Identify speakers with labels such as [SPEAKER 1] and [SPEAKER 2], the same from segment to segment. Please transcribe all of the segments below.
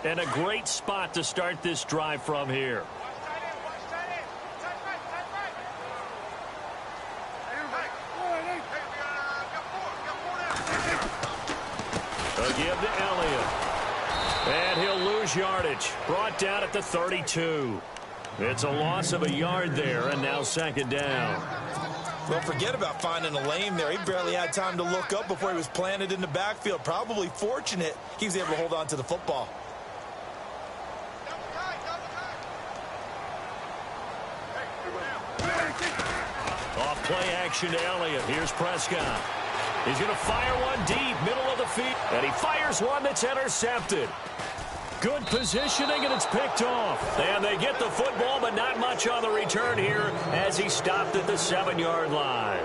[SPEAKER 1] And a great spot to start this drive from here. A give to Elliott. And he'll lose yardage. Brought down at the 32. It's a loss of a yard there, and now second down.
[SPEAKER 2] Well, forget about finding a lane there. He barely had time to look up before he was planted in the backfield. Probably fortunate he was able to hold on to the football.
[SPEAKER 1] Off play action to Elliott. Here's Prescott. He's going to fire one deep, middle of the field. And he fires one that's intercepted. Good positioning, and it's picked off. And they get the football, but not much on the return here as he stopped at the 7-yard line.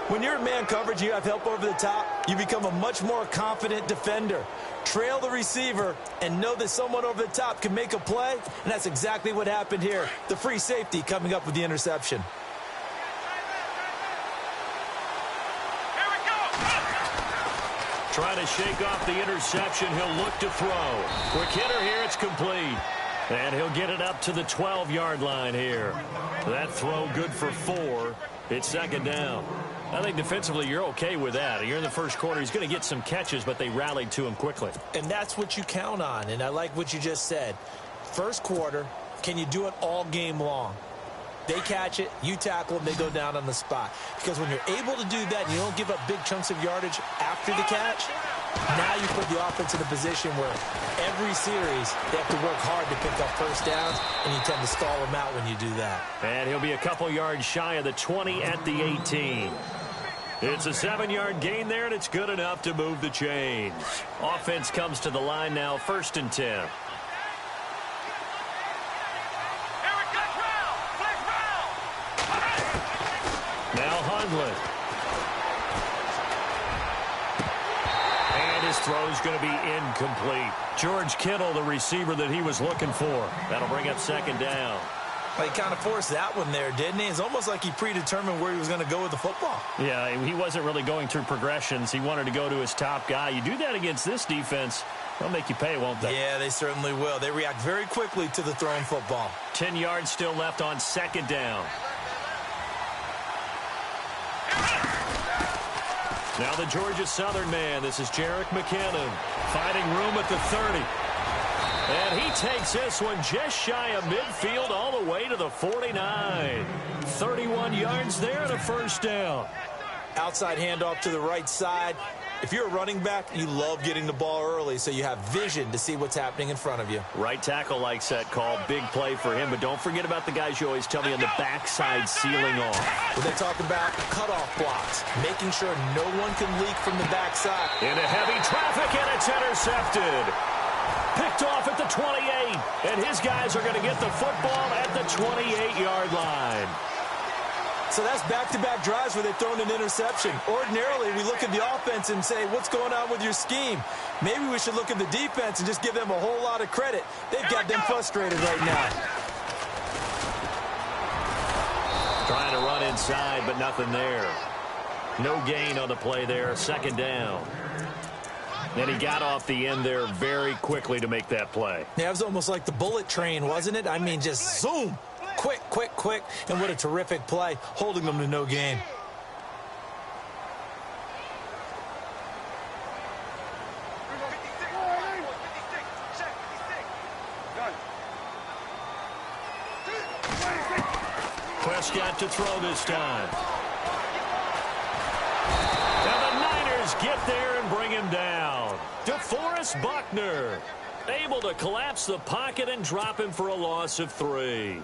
[SPEAKER 2] When you're in man coverage, you have help over the top, you become a much more confident defender. Trail the receiver and know that someone over the top can make a play, and that's exactly what happened here. The free safety coming up with the interception.
[SPEAKER 1] Trying to shake off the interception. He'll look to throw. Quick hitter here. It's complete. And he'll get it up to the 12-yard line here. That throw good for 4. It's second down. I think defensively you're okay with that. You're in the first quarter. He's going to get some catches, but they rallied to him quickly.
[SPEAKER 2] And that's what you count on. And I like what you just said. First quarter, can you do it all game long? They catch it, you tackle them, they go down on the spot. Because when you're able to do that and you don't give up big chunks of yardage after the catch, now you put the offense in a position where every series they have to work hard to pick up first downs, and you tend to stall them out when you do that.
[SPEAKER 1] And he'll be a couple yards shy of the 20 at the 18. It's a 7-yard gain there, and it's good enough to move the chains. Offense comes to the line now, 1st and 10. And his throw is going to be incomplete. George Kittle, the receiver that he was looking for. That'll bring up second down.
[SPEAKER 2] Well, he kind of forced that one there, didn't he? It's almost like he predetermined where he was going to go with the football.
[SPEAKER 1] Yeah, he wasn't really going through progressions. He wanted to go to his top guy. You do that against this defense, they'll make you pay, won't they?
[SPEAKER 2] Yeah, they certainly will. They react very quickly to the thrown football.
[SPEAKER 1] 10 yards still left on second down. Now the Georgia Southern man. This is Jerick McKinnon finding room at the 30. And he takes this one just shy of midfield all the way to the 49. 31 yards there and a first down.
[SPEAKER 2] Outside handoff to the right side. If you're a running back, you love getting the ball early so you have vision to see what's happening in front of you.
[SPEAKER 1] Right tackle likes that call. Big play for him. But don't forget about the guys you always tell me on the backside sealing off.
[SPEAKER 2] When they talk about cutoff blocks, making sure no one can leak from the backside.
[SPEAKER 1] Into heavy traffic, and it's intercepted. Picked off at the 28. And his guys are going to get the football at the 28-yard line.
[SPEAKER 2] So that's back-to-back drives where they've thrown an interception. Ordinarily, we look at the offense and say, what's going on with your scheme? Maybe we should look at the defense and just give them a whole lot of credit. They've got them frustrated right now.
[SPEAKER 1] Trying to run inside, but nothing there. No gain on the play there. Second down. And he got off the end there very quickly to make that play.
[SPEAKER 2] Yeah, it was almost like the bullet train, wasn't it? I mean, just zoom. Quick, quick, quick. And what a terrific play, holding them to no gain.
[SPEAKER 1] Prescott to throw this time. And the Niners get there and bring him down. DeForest Buckner able to collapse the pocket and drop him for a loss of 3.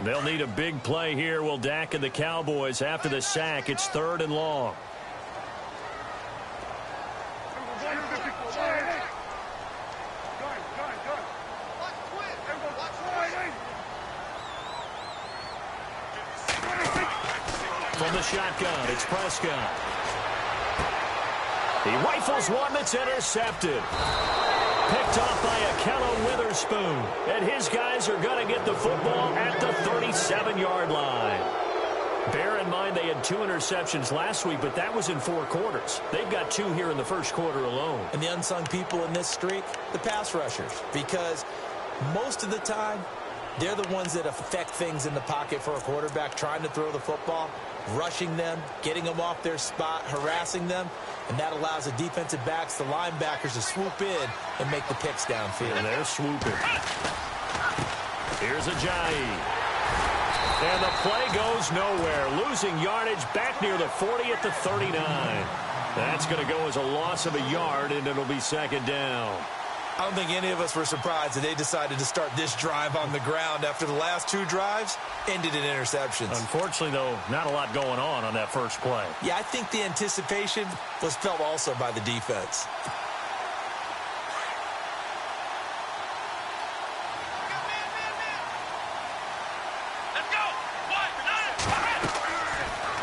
[SPEAKER 1] They'll need a big play here, will Dak and the Cowboys. After the sack, it's 3rd and long. From the shotgun, it's Prescott. He rifles one that's intercepted. Picked off by Akello Witherspoon. And his guys are going to get the football at the 37-yard line. Bear in mind they had 2 interceptions last week, but that was in 4 quarters. They've got 2 here in the first quarter alone.
[SPEAKER 2] And the unsung people in this streak, the pass rushers, because most of the time, they're the ones that affect things in the pocket for a quarterback, trying to throw the football, rushing them, getting them off their spot, harassing them, and that allows the defensive backs, the linebackers, to swoop in and make the picks downfield.
[SPEAKER 1] And they're swooping. Here's Ajayi. And the play goes nowhere, losing yardage back near the 40 at the 39. That's going to go as a loss of a yard, and it'll be second down.
[SPEAKER 2] I don't think any of us were surprised that they decided to start this drive on the ground after the last 2 drives ended in interceptions.
[SPEAKER 1] Unfortunately, though, not a lot going on that first play.
[SPEAKER 2] Yeah, I think the anticipation was felt also by the defense.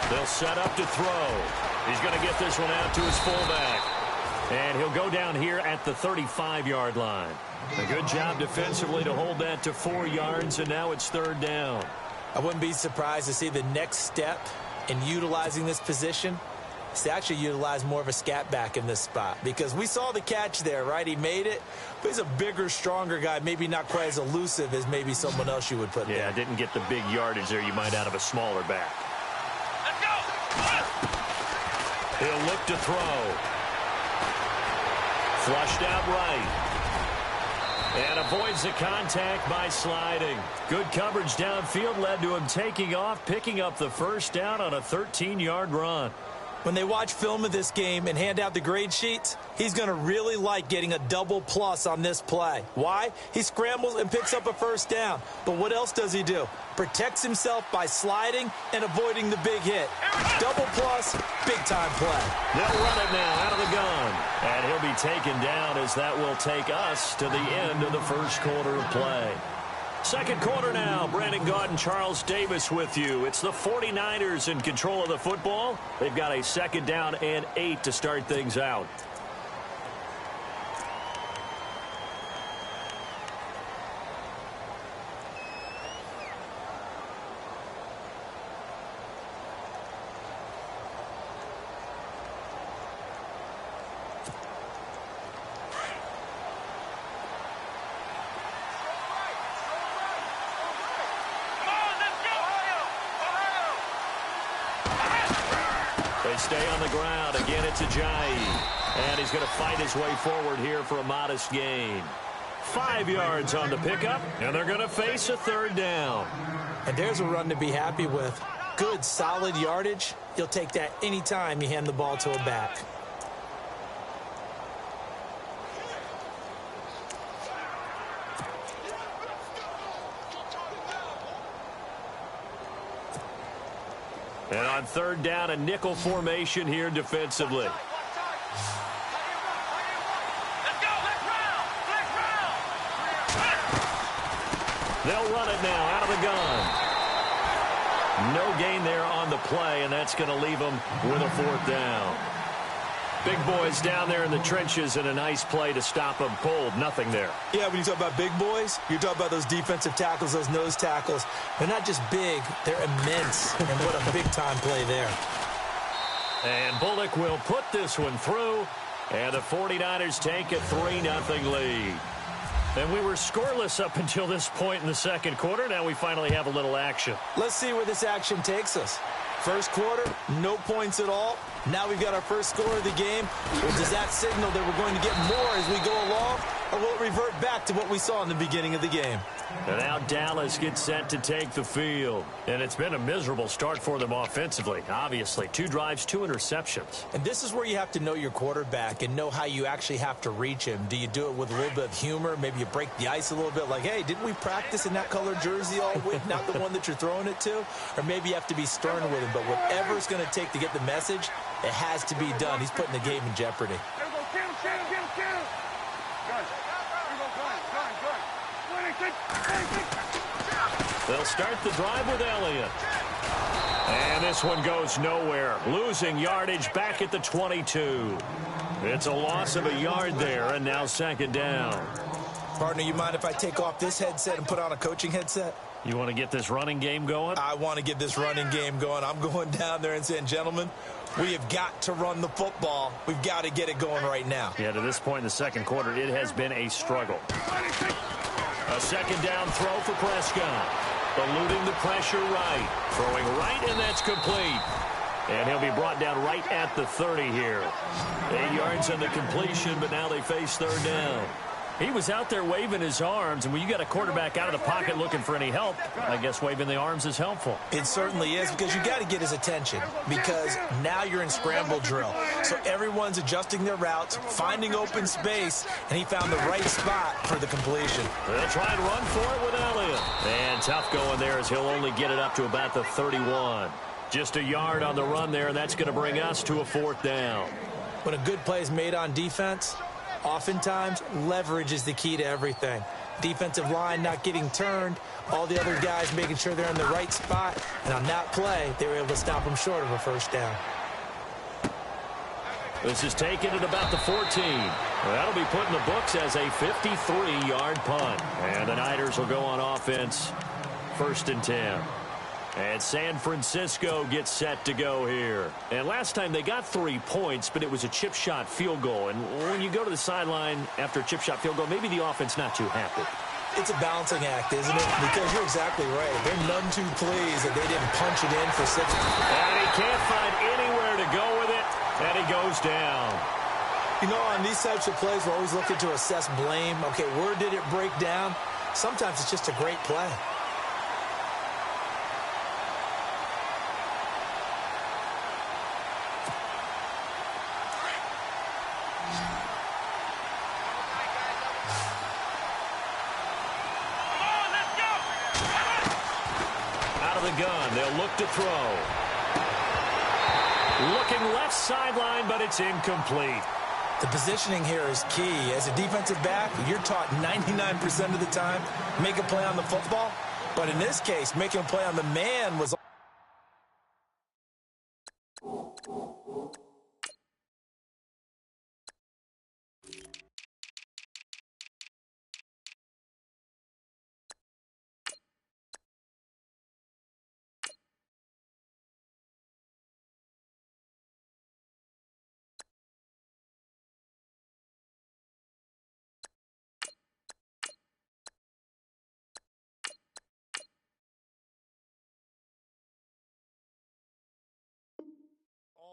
[SPEAKER 1] They'll set up to throw. He's going to get this one out to his fullback. And he'll go down here at the 35-yard line. A good job defensively to hold that to 4 yards, and now it's third down.
[SPEAKER 2] I wouldn't be surprised to see the next step in utilizing this position is to actually utilize more of a scat back in this spot, because we saw the catch there, right? He made it, but he's a bigger, stronger guy, maybe not quite as elusive as maybe someone else you would put there.
[SPEAKER 1] Yeah, didn't get the big yardage there you might out of a smaller back.
[SPEAKER 3] Let's go!
[SPEAKER 1] He'll look to throw. Flushed out right. And avoids the contact by sliding. Good coverage downfield led to him taking off, picking up the first down on a 13-yard run.
[SPEAKER 2] When they watch film of this game and hand out the grade sheets, he's going to really like getting a double plus on this play. Why? He scrambles and picks up a first down. But what else does he do? Protects himself by sliding and avoiding the big hit. Double plus, big-time play.
[SPEAKER 1] They'll run it now out of the gun. And he'll be taken down as that will take us to the end of the first quarter of play. Second quarter now. Brandon Gaudin, Charles Davis with you. It's the 49ers in control of the football. They've got a second down and 8 to start things out. They stay on the ground. Again, it's Ajayi. And he's going to fight his way forward here for a modest gain. 5 yards on the pickup, and they're going to face a third down.
[SPEAKER 2] And there's a run to be happy with. Good, solid yardage. You'll take that anytime you hand the ball to a back.
[SPEAKER 1] And on third down, a nickel formation here defensively.
[SPEAKER 3] Let's go! Let's round! Let's round!
[SPEAKER 1] They'll run it now out of the gun. No gain there on the play, and that's going to leave them with a fourth down. Big boys down there in the trenches, and a nice play to stop them cold. Nothing there.
[SPEAKER 2] Yeah, when you talk about big boys, you talk about those defensive tackles, those nose tackles. They're not just big, they're immense. And what a big-time play there.
[SPEAKER 1] And Bullock will put this one through, and the 49ers take a 3-0 lead. And we were scoreless up until this point in the second quarter. Now we finally have a little action.
[SPEAKER 2] Let's see where this action takes us. First quarter, no points at all. Now we've got our first score of the game. Well, does that signal that we're going to get more as we go along, or will it revert back to what we saw in the beginning of the game?
[SPEAKER 1] And now Dallas gets set to take the field. And it's been a miserable start for them offensively. Obviously, 2 drives, 2 interceptions.
[SPEAKER 2] And this is where you have to know your quarterback and know how you actually have to reach him. Do you do it with a little bit of humor? Maybe you break the ice a little bit like, hey, didn't we practice in that color jersey all week, not the one that you're throwing it to? Or maybe you have to be stern with him. But whatever it's going to take to get the message, it has to be done. He's putting the game in jeopardy.
[SPEAKER 1] They'll start the drive with Elliott. And this one goes nowhere. Losing yardage back at the 22. It's a loss of a yard there, and now second down.
[SPEAKER 2] Partner, you mind if I take off this headset and put on a coaching headset?
[SPEAKER 1] You want to get this running game going?
[SPEAKER 2] I want to get this running game going. I'm going down there and saying, gentlemen, we have got to run the football. We've got to get it going right now.
[SPEAKER 1] Yeah, to this point in the second quarter, it has been a struggle. A second down throw for Prescott. Eluding the pressure right. Throwing right, and that's complete. And he'll be brought down right at the 30 here. 8 yards on the completion, but now they face third down. He was out there waving his arms, and when you got a quarterback out of the pocket looking for any help, I guess waving the arms is helpful.
[SPEAKER 2] It certainly is, because you got to get his attention, because now you're in scramble drill. So everyone's adjusting their routes, finding open space, and he found the right spot for the completion.
[SPEAKER 1] They'll try and run for it with Elliott. And tough going there as he'll only get it up to about the 31. Just a yard on the run there, and that's going to bring us to a fourth down.
[SPEAKER 2] When a good play is made on defense, oftentimes, leverage is the key to everything. Defensive line not getting turned, all the other guys making sure they're in the right spot, and on that play, they were able to stop them short of a first down.
[SPEAKER 1] This is taken at about the 14. That'll be put in the books as a 53-yard punt. And the Niners will go on offense, 1st and 10. And San Francisco gets set to go here. And last time they got 3 points, but it was a chip shot field goal. And when you go to the sideline after a chip shot field goal, maybe the offense not too happy.
[SPEAKER 2] It's a balancing act, isn't it? Because you're exactly right. They're none too pleased that they didn't punch it in for 6.
[SPEAKER 1] And he can't find anywhere to go with it, and he goes down.
[SPEAKER 2] You know, on these types of plays, we're always looking to assess blame. Okay, where did it break down? Sometimes it's just a great play.
[SPEAKER 1] Gun. They'll look to throw. Looking left sideline, but it's incomplete.
[SPEAKER 2] The positioning here is key. As a defensive back, you're taught 99% of the time, make a play on the football. But in this case, making a play on the man was...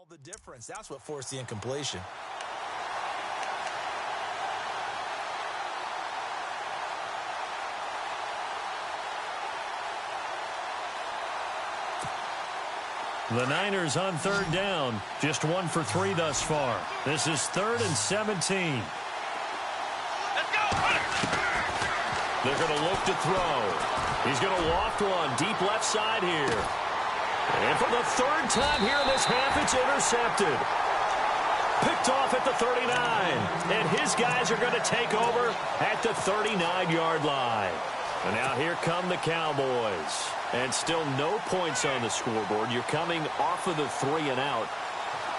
[SPEAKER 2] the difference. That's what forced the incompletion.
[SPEAKER 1] The Niners on 3rd down. Just 1 for 3 thus far. This is 3rd and 17.
[SPEAKER 3] Let's go.
[SPEAKER 1] They're going to look to throw. He's going to loft one deep left side here. And for the 3rd time here in this half, it's intercepted. Picked off at the 39. And his guys are going to take over at the 39-yard line. And now here come the Cowboys. And still no points on the scoreboard. You're coming off of the 3 and out.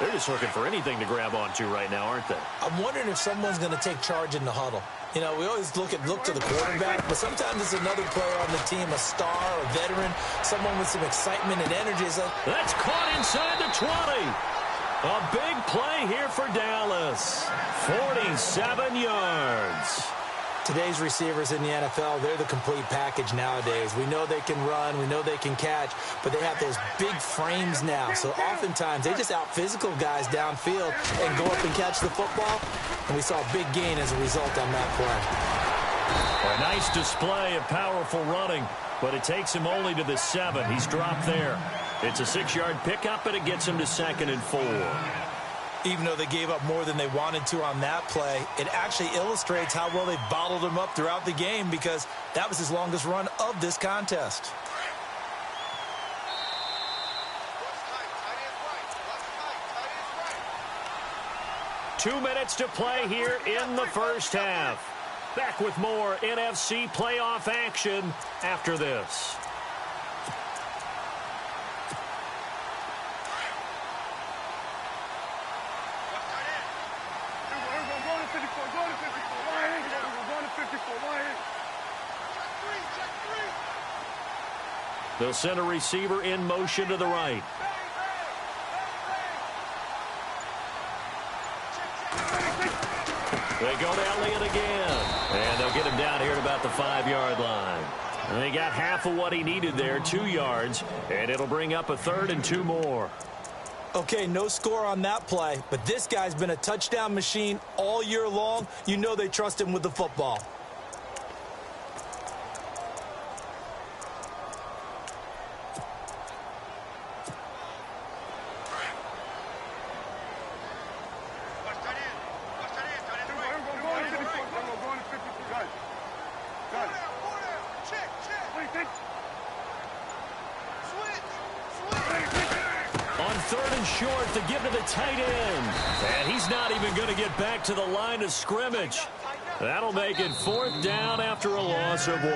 [SPEAKER 1] They're just looking for anything to grab onto right now, aren't they?
[SPEAKER 2] I'm wondering if someone's going to take charge in the huddle. You know, we always look to the quarterback, but sometimes it's another player on the team, a star, a veteran, someone with some excitement and energy.
[SPEAKER 1] That's caught inside the 20. A big play here for Dallas. 47 yards.
[SPEAKER 2] Today's receivers in the NFL, they're the complete package nowadays. We know they can run, we know they can catch, but they have those big frames now. So oftentimes they just out-physical guys downfield and go up and catch the football. And we saw a big gain as a result on that play.
[SPEAKER 1] A nice display of powerful running, but it takes him only to the 7. He's dropped there. It's a 6-yard pickup, and it gets him to 2nd and 4.
[SPEAKER 2] Even though they gave up more than they wanted to on that play, it actually illustrates how well they bottled him up throughout the game, because that was his longest run of this contest.
[SPEAKER 1] Two minutes to play here in the first half. Back with more NFC playoff action after this. They'll send a receiver in motion to the right. They go to Elliott again. And they'll get him down here at about the 5-yard line. And they got half of what he needed there, 2 yards. And it'll bring up a 3rd and 2 more.
[SPEAKER 2] Okay, no score on that play, but this guy's been a touchdown machine all year long. You know they trust him with the football.
[SPEAKER 1] Short to give to the tight end. And he's not even going to get back to the line of scrimmage. That'll make it 4th down after a loss of 1.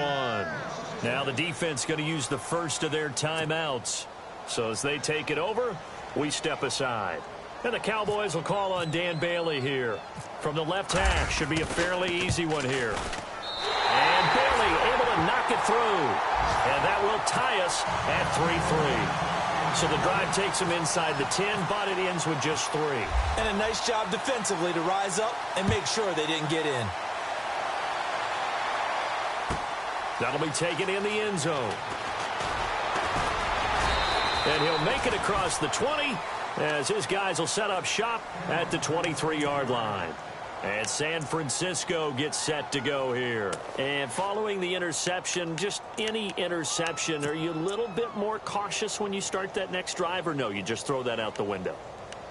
[SPEAKER 1] Now the defense going to use the first of their timeouts. So as they take it over, we step aside. And the Cowboys will call on Dan Bailey here. From the left half, should be a fairly easy one here. And Bailey able to knock it through. And that will tie us at 3-3. So the drive takes them inside the 10, but it ends with just 3.
[SPEAKER 2] And a nice job defensively to rise up and make sure they didn't get in.
[SPEAKER 1] That'll be taken in the end zone. And he'll make it across the 20 as his guys will set up shop at the 23-yard line. And San Francisco gets set to go here. And following the interception, just any interception, are you a little bit more cautious when you start that next drive, or no, you just throw that out the window?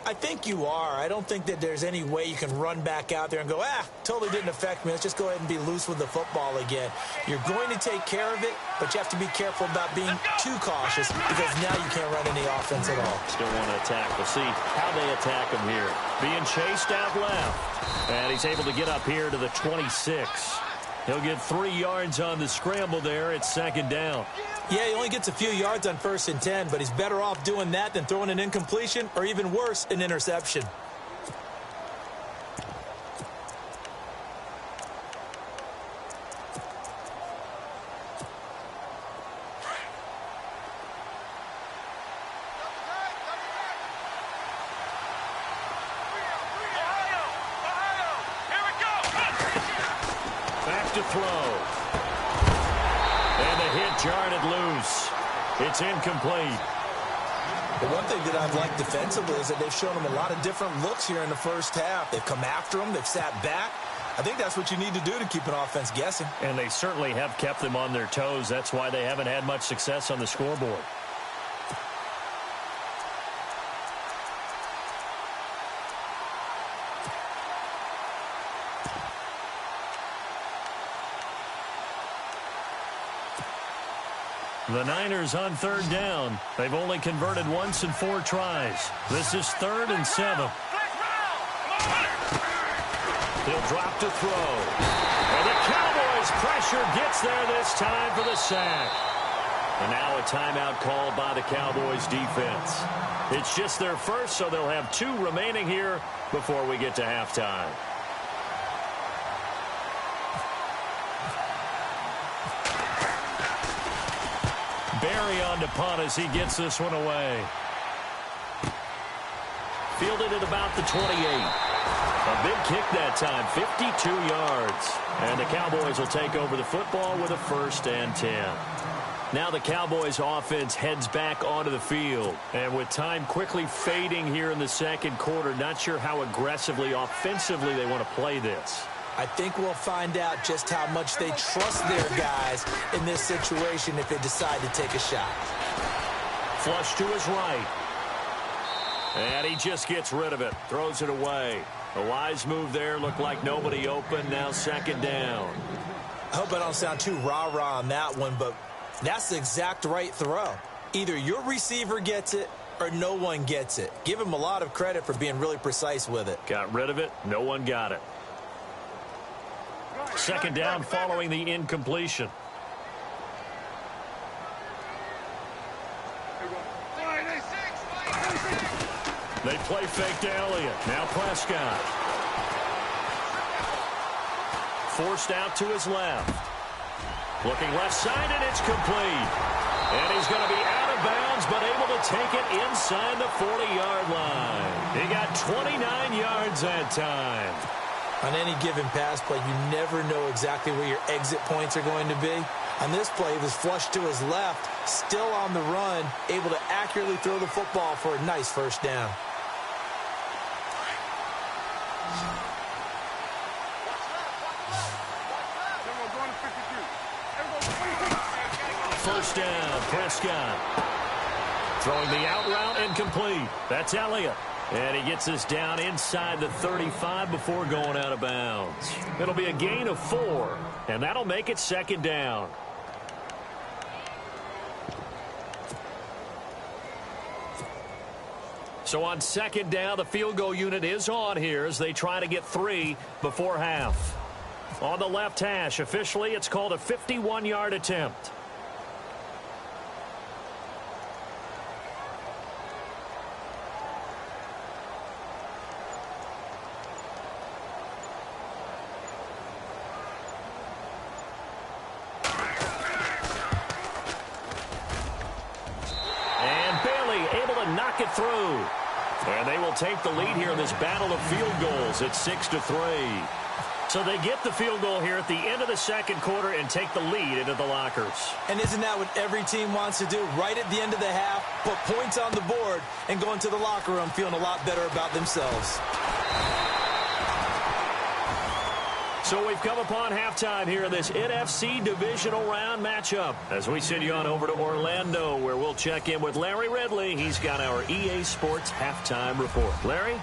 [SPEAKER 2] I think you are. I don't think that there's any way you can run back out there and go, totally didn't affect me. Let's just go ahead and be loose with the football again. You're going to take care of it, but you have to be careful about being too cautious because now you can't run any offense at all.
[SPEAKER 1] Still want to attack. We'll see how they attack him here. Being chased out left. And he's able to get up here to the 26. He'll get 3 yards on the scramble there at 2nd down.
[SPEAKER 2] Yeah, he only gets a few yards on 1st and 10, but he's better off doing that than throwing an incompletion or even worse, an interception.
[SPEAKER 1] Back to throw. And the hit jarred it loose. It's incomplete.
[SPEAKER 2] The one thing that I've liked defensively is that they've shown him a lot of different looks here in the first half. They've come after him. They've sat back. I think that's what you need to do to keep an offense guessing.
[SPEAKER 1] And they certainly have kept them on their toes. That's why they haven't had much success on the scoreboard. The Niners on 3rd down. They've only converted once in 4 tries. This is 3rd and 7. He'll drop to throw. And the Cowboys pressure gets there this time for the sack. And now a timeout called by the Cowboys defense. It's just their first, so they'll have 2 remaining here before we get to halftime. Barry on to punt as he gets this one away. Fielded at about the 28. A big kick that time, 52 yards. And the Cowboys will take over the football with a 1st and 10. Now the Cowboys offense heads back onto the field. And with time quickly fading here in the 2nd quarter, not sure how aggressively, offensively they want to play this.
[SPEAKER 2] I think we'll find out just how much they trust their guys in this situation if they decide to take a shot.
[SPEAKER 1] Flush to his right. And he just gets rid of it. Throws it away. A wise move there. Looked like nobody open. Now 2nd down.
[SPEAKER 2] I hope I don't sound too rah-rah on that one, but that's the exact right throw. Either your receiver gets it or no one gets it. Give him a lot of credit for being really precise with it.
[SPEAKER 1] Got rid of it. No one got it. 2nd down following the incompletion. They play fake to Elliott. Now Prescott. Forced out to his left. Looking left side, and it's complete. And he's going to be out of bounds, but able to take it inside the 40-yard line. He got 29 yards that time.
[SPEAKER 2] On any given pass play, you never know exactly where your exit points are going to be. On this play, he was flushed to his left, still on the run, able to accurately throw the football for a nice first down.
[SPEAKER 1] First down, Prescott. Throwing the out route incomplete. That's Elliott. And he gets us down inside the 35 before going out of bounds. It'll be a gain of 4, and that'll make it second down. So on second down, the field goal unit is on here as they try to get 3 before half. On the left hash, officially, it's called a 51-yard attempt. Knock it through. And they will take the lead here in this battle of field goals at 6-3. So they get the field goal here at the end of the second quarter and take the lead into the lockers.
[SPEAKER 2] And isn't that what every team wants to do? Right at the end of the half, put points on the board and go into the locker room feeling a lot better about themselves.
[SPEAKER 1] So we've come upon halftime here in this NFC divisional round matchup as we send you on over to Orlando, where we'll check in with Larry Ridley. He's got our EA Sports halftime report. Larry?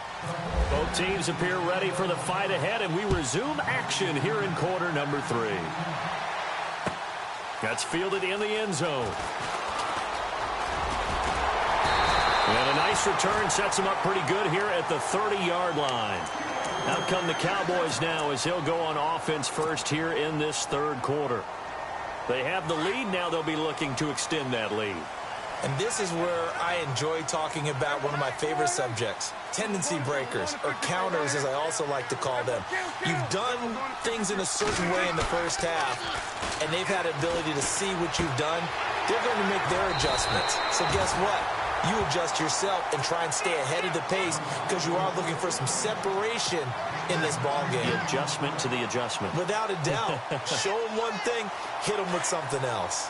[SPEAKER 1] Both teams appear ready for the fight ahead, and we resume action here in quarter number 3. That's fielded in the end zone. And a nice return sets him up pretty good here at the 30-yard line. Out come the Cowboys now as he'll go on offense first here in this third quarter. They have the lead. Now they'll be looking to extend that lead.
[SPEAKER 2] And this is where I enjoy talking about one of my favorite subjects, tendency breakers, or counters as I also like to call them. You've done things in a certain way in the first half, and they've had the ability to see what you've done. They're going to make their adjustments. So guess what? You adjust yourself and try and stay ahead of the pace because you are looking for some separation in this ball game.
[SPEAKER 1] The adjustment to the adjustment.
[SPEAKER 2] Without a doubt. Show them one thing, hit them with something else.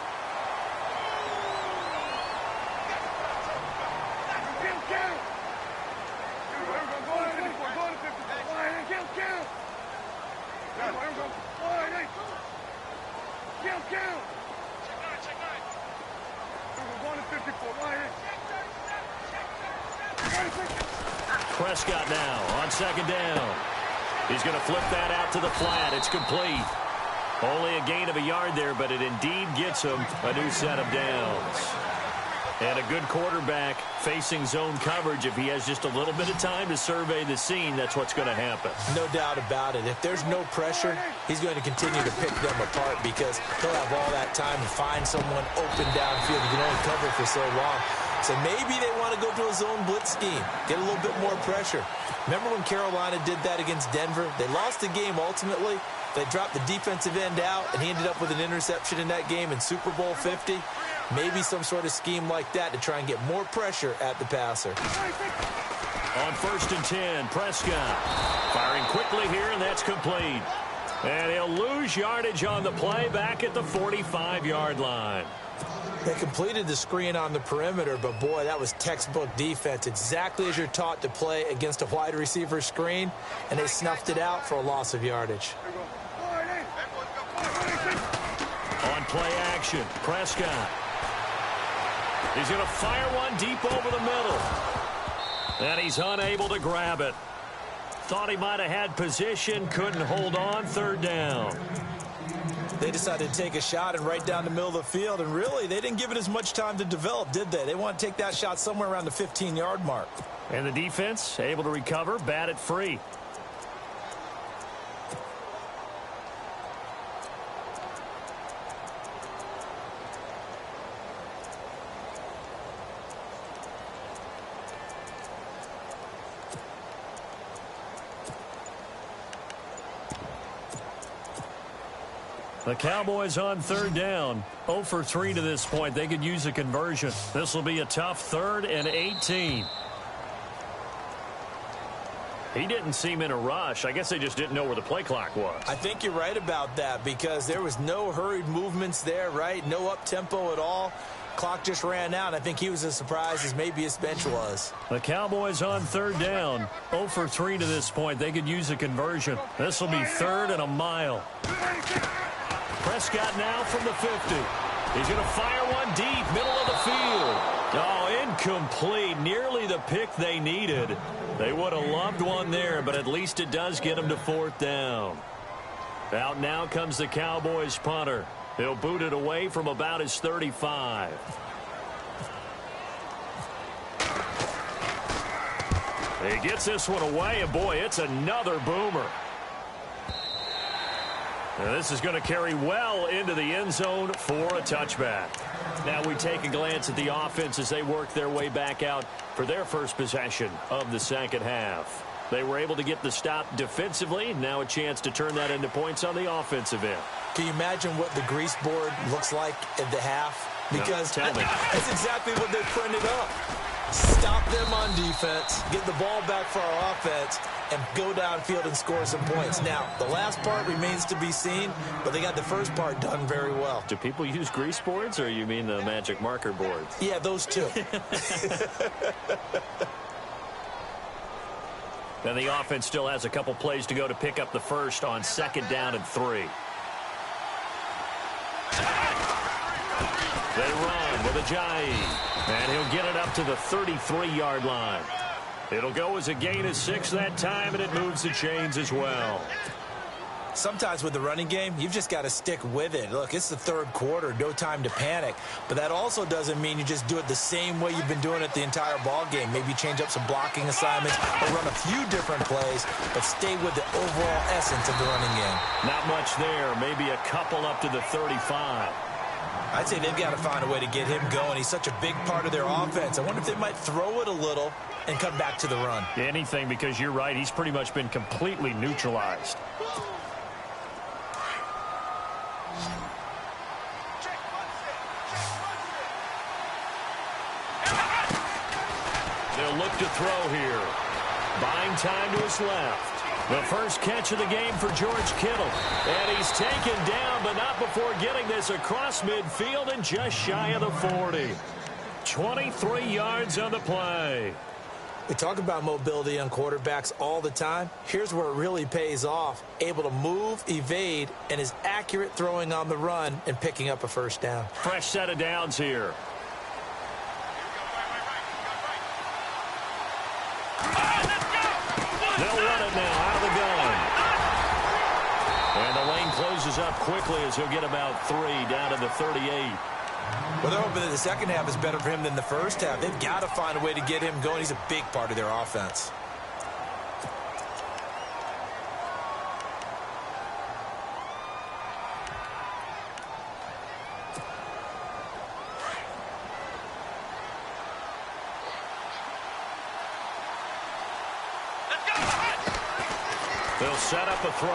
[SPEAKER 1] Prescott now on second down. He's going to flip that out to the flat. It's complete. Only a gain of a yard there, but it indeed gets him a new set of downs. And a good quarterback facing zone coverage. If he has just a little bit of time to survey the scene, that's what's going to happen.
[SPEAKER 2] No doubt about it. If there's no pressure, he's going to continue to pick them apart because he'll have all that time to find someone open downfield. You can only cover for so long. So maybe they want to go to a zone blitz scheme, get a little bit more pressure. Remember when Carolina did that against Denver? They lost the game ultimately. They dropped the defensive end out, and he ended up with an interception in that game in Super Bowl 50. Maybe some sort of scheme like that to try and get more pressure at the passer.
[SPEAKER 1] On 1st and 10, Prescott firing quickly here, and that's complete. And he'll lose yardage on the play back at the 45-yard line.
[SPEAKER 2] They completed the screen on the perimeter, but boy, that was textbook defense. Exactly as you're taught to play against a wide receiver screen, and they snuffed it out for a loss of yardage.
[SPEAKER 1] On play action, Prescott. He's going to fire one deep over the middle. And he's unable to grab it. Thought he might have had position, couldn't hold on, third down.
[SPEAKER 2] They decided to take a shot and right down the middle of the field, and really, they didn't give it as much time to develop, did they? They want to take that shot somewhere around the 15-yard mark.
[SPEAKER 1] And the defense able to recover, bat it free. The Cowboys on third down. 0 for 3 to this point. They could use a conversion. This will be a tough 3rd and 18. He didn't seem in a rush. I guess they just didn't know where the play clock was.
[SPEAKER 2] I think you're right about that because there was no hurried movements there, right? No up-tempo at all. Clock just ran out. I think he was as surprised as maybe his bench was.
[SPEAKER 1] The Cowboys on third down. 0 for 3 to this point. They could use a conversion. This will be 3rd and a mile. Prescott now from the 50. He's going to fire one deep, middle of the field. Oh, incomplete. Nearly the pick they needed. They would have loved one there, but at least it does get them to 4th down. Out now comes the Cowboys punter. He'll boot it away from about his 35. He gets this one away, and boy, it's another boomer. Now this is going to carry well into the end zone for a touchback. Now we take a glance at the offense as they work their way back out for their first possession of the second half. They were able to get the stop defensively. Now a chance to turn that into points on the offensive end.
[SPEAKER 2] Can you imagine what the grease board looks like at the half? Because
[SPEAKER 1] no, tell me.
[SPEAKER 2] That's exactly what they printed up. Stop them on defense, get the ball back for our offense, and go downfield and score some points. Now, the last part remains to be seen, but they got the first part done very well.
[SPEAKER 1] Do people use grease boards, or you mean the magic marker boards?
[SPEAKER 2] Yeah, those two.
[SPEAKER 1] Then the offense still has a couple plays to go to pick up the first on 2nd down and 3. They run with Ajayi, and he'll get it up to the 33-yard line. It'll go as a gain of 6 that time, and it moves the chains as well.
[SPEAKER 2] Sometimes with the running game, you've just got to stick with it. Look, it's the 3rd quarter, no time to panic. But that also doesn't mean you just do it the same way you've been doing it the entire ball game. Maybe change up some blocking assignments or run a few different plays, but stay with the overall essence of the running game.
[SPEAKER 1] Not much there, maybe a couple up to the 35.
[SPEAKER 2] I'd say they've got to find a way to get him going. He's such a big part of their offense. I wonder if they might throw it a little and come back to the run.
[SPEAKER 1] Anything, because you're right, he's pretty much been completely neutralized. They'll look to throw here. Buying time to his left. The first catch of the game for George Kittle. And he's taken down, but not before getting this across midfield and just shy of the 40. 23 yards on the play.
[SPEAKER 2] We talk about mobility on quarterbacks all the time. Here's where it really pays off. Able to move, evade, and is accurate throwing on the run and picking up a first down.
[SPEAKER 1] Fresh set of downs here. They'll run it now out of the gun. And the lane closes up quickly as he'll get about 3 down to the 38.
[SPEAKER 2] Well, they're hoping that the second half is better for him than the first half. They've got to find a way to get him going. He's a big part of their offense.
[SPEAKER 1] They'll set up a throw.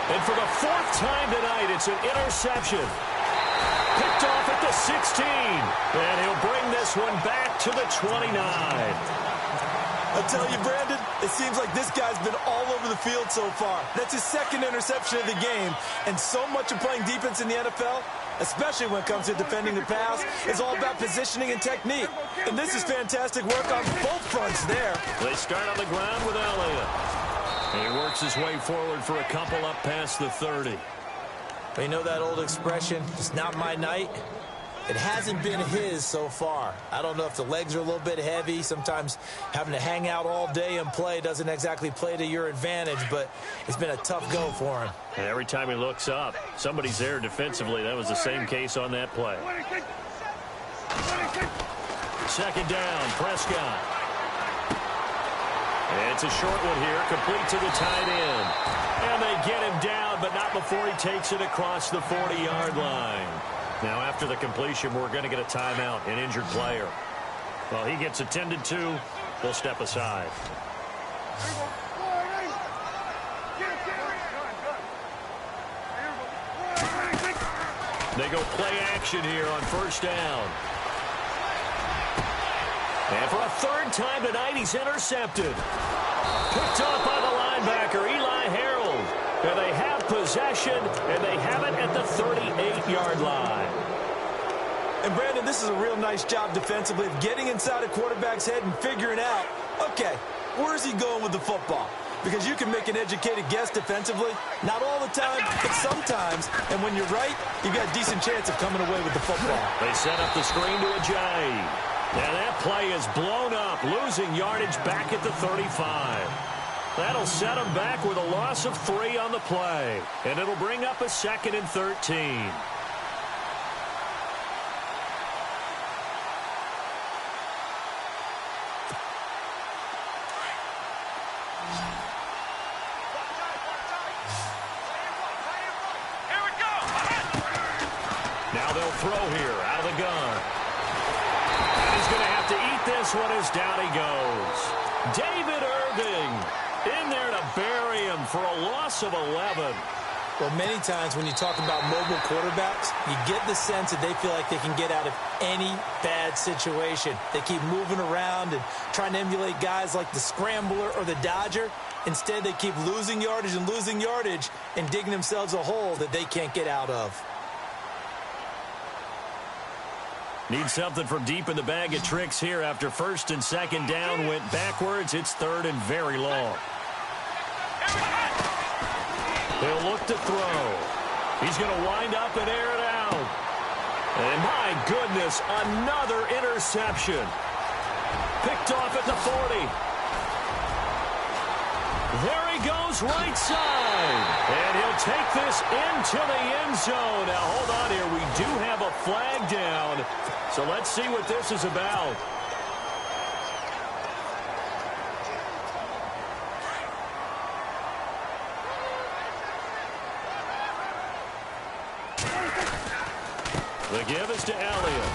[SPEAKER 1] And for the 4th time tonight, it's an interception. Picked off at the 16. And he'll bring this one back to the 29.
[SPEAKER 2] I tell you, Brandon, it seems like this guy's been all over the field so far. That's his 2nd interception of the game. And so much of playing defense in the NFL, especially when it comes to defending the pass, is all about positioning and technique. And this is fantastic work on both fronts there.
[SPEAKER 1] They start on the ground with Elliott. And he works his way forward for a couple up past the 30.
[SPEAKER 2] But you know that old expression, it's not my night? It hasn't been his so far. I don't know if the legs are a little bit heavy. Sometimes having to hang out all day and play doesn't exactly play to your advantage, but it's been a tough go for him.
[SPEAKER 1] And every time he looks up, somebody's there defensively. That was the same case on that play. 2nd down, Prescott. And it's a short one here, complete to the tight end. And they get him down, but not before he takes it across the 40-yard line. Now, after the completion, we're going to get a timeout, an injured player. Well, he gets attended to. We'll step aside. They go play action here on first down. And for a third time tonight, he's intercepted. Picked off by the linebacker, Eli Harold. And they have possession, and they have it at the 38-yard line.
[SPEAKER 2] And, Brandon, this is a real nice job defensively of getting inside a quarterback's head and figuring out, okay, where's he going with the football? Because you can make an educated guess defensively. Not all the time, but sometimes. And when you're right, you've got a decent chance of coming away with the football.
[SPEAKER 1] They set up the screen to Ajayi. And that play is blown up, losing yardage back at the 35. That'll set him back with a loss of 3 on the play. And it'll bring up a 2nd and 13. Now they'll throw here out of the gun. And he's going to have to eat this one as down he goes. David Irving in there to bury him for a loss of 11.
[SPEAKER 2] Well, many times when you talk about mobile quarterbacks, you get the sense that they feel like they can get out of any bad situation. They keep moving around and trying to emulate guys like the Scrambler or the Dodger. Instead, they keep losing yardage and digging themselves a hole that they can't get out of.
[SPEAKER 1] Need something from deep in the bag of tricks here after 1st and 2nd down went backwards. It's 3rd and very long. He'll look to throw. He's going to wind up and air it out. And my goodness, another interception. Picked off at the 40. There he goes, right side. And he'll take this into the end zone. Now, hold on here. We do have a flag down. So let's see what this is about. The give is to Elliott.